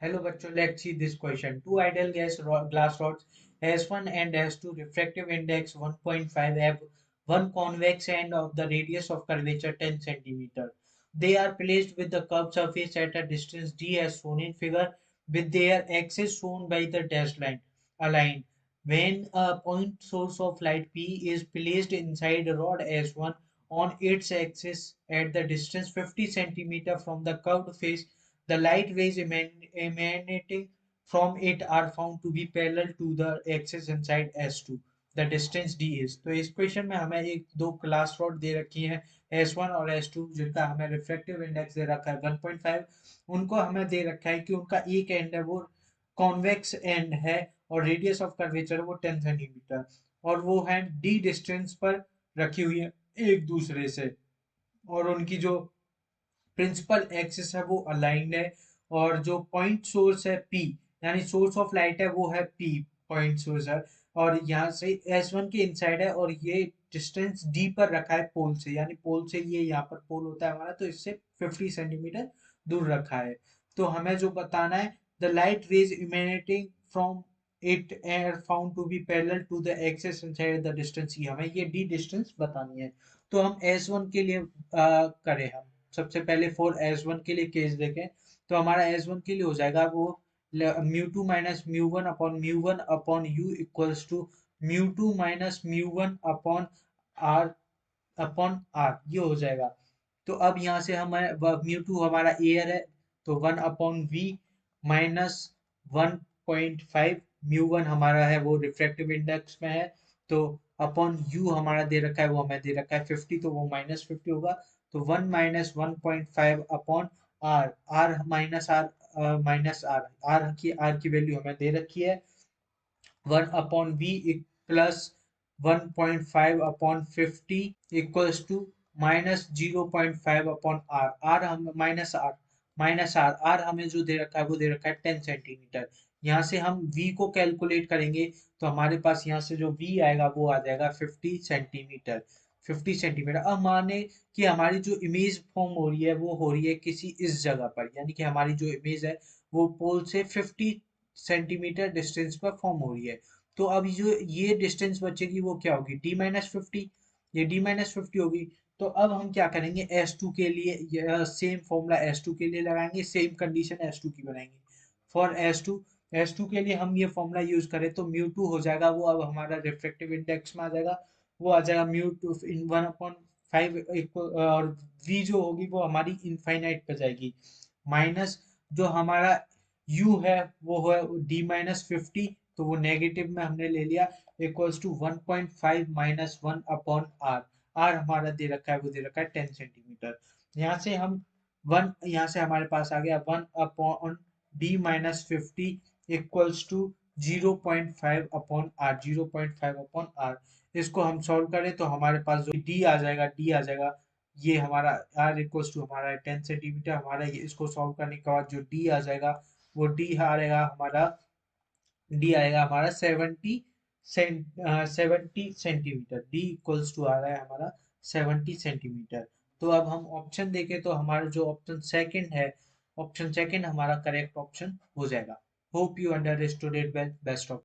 Hello bachcho, let's see this question. Two ideal glass rods S1 and S2 refractive index 1.5 have one convex end of the radius of curvature 10 centimeter. They are placed with the curved surface at a distance d as shown in figure with their axis shown by the dashed line aligned. When a point source of light P is placed inside a rod S1 on its axis at the distance 50 centimeter from the curved face, the light rays emanating from it are found to be parallel to the axis inside S2. The distance d is. तो इस question में हमें एक दो class rod दे रखी है S1 और S2 जिनका हमें रिफ्लेक्टिव इंडेक्स दे रखा है 1.5। उनको हमें दे रखा है कि उनका एक एंड है वो कॉन्वेक्स एंड है और रेडियस ऑफ कर्वेचर वो 10 सेंटीमीटर और वो है डी डिस्टेंस पर रखी हुई है एक दूसरे से और उनकी जो प्रिंसिपल एक्सिस है वो अलाइंड है और जो पॉइंट सोर्स है पी यानी सोर्स ऑफ लाइट है वो है पी पॉइंट सोर्स है और यहाँ से S1 के इनसाइड है और ये डिस्टेंस डी पर रखा है पोल से यानी पोल से ये यहाँ पर पोल होता है हमारा तो इससे 50 सेंटीमीटर दूर रखा है। तो हमें जो बताना है the light rays emanating from it are found to be parallel to the axis inside the distance ई हमें ये डी डिस्टेंस बतानी है। तो हम S1 के लिए करें हम सबसे पहले फॉर S1 के लिए केस देखें तो हमारा S1 के लिए हो जाएगा वो mu two minus mu one upon u equals to mu two minus mu one r upon r ये हो जाएगा। तो अब यहाँ से हमारे म्यू टू हमारा एयर है तो 1/v माइनस 1.5 म्यू वन हमारा है वो रिफ्रैक्टिव इंडेक्स में है तो अपॉन यू हमारा दे रखा है वो हमें दे रखा है 50 तो वो -50 होगा। तो 1 minus 1.5 upon r r minus r की वैल्यू हमें दे रखी है 1/v plus 1.5 upon 50 equals to -0.5 upon r r हम माइनस आर हमें जो दे रखा है वो दे रखा है 10 सेंटीमीटर। यहाँ से हम v को कैलकुलेट करेंगे तो हमारे पास यहाँ से जो v आएगा वो आ जाएगा 50 सेंटीमीटर। अब माने कि हमारी जो इमेज फॉर्म हो रही है वो हो रही है किसी इस जगह पर यानी कि हमारी जो इमेज है वो पोल से 50 सेंटीमीटर डिस्टेंस पर फॉर्म हो रही है। तो अब जो ये डिस्टेंस बचेगी वो क्या होगी d-50 ये d-50 होगी। तो अब हम क्या करेंगे S2 के लिए सेम फॉर्मूला S2 के लिए लगाएंगे सेम कंडीशन S2 की बनाएंगे फॉर S2 के लिए हम ये फॉर्मूला यूज करें तो म्यू टू हो जाएगा वो अब हमारा रिफ्रैक्टिव इंडेक्स में आ जाएगा वो आ जाएगा म्यू टू इन 1/5 और v जो होगी वो हमारी इनफाइनाइट पे जाएगी माइनस जो हमारा u है वो है d-50 तो वो नेगेटिव में हमने ले लिया equals to 1.5 minus 1 upon r r हमारा दे रखा है वो दे रखा है 10 सेंटीमीटर। यहाँ से हम वन यहाँ से हमारे पास आ गया 1 upon d-50 equals to 0.5 upon r 0.5 upon r. इसको हम सॉल्व करें तो हमारे पास जो डी आ जाएगा ये हमारा आर इक्वल्स टू हमारा 10 सेंटीमीटर हमारा ये इसको सॉल्व करने के बाद जो डी आ जाएगा वो डी आएगा हमारा 70 सेंटीमीटर डी इक्वल्स टू आ रहा है हमारा 70 सेंटीमीटर। तो अब हम ऑप्शन देखें तो हमारा जो ऑप्शन सेकंड हमारा करेक्ट ऑप्शन हो जाएगा। Hope you understood it well best of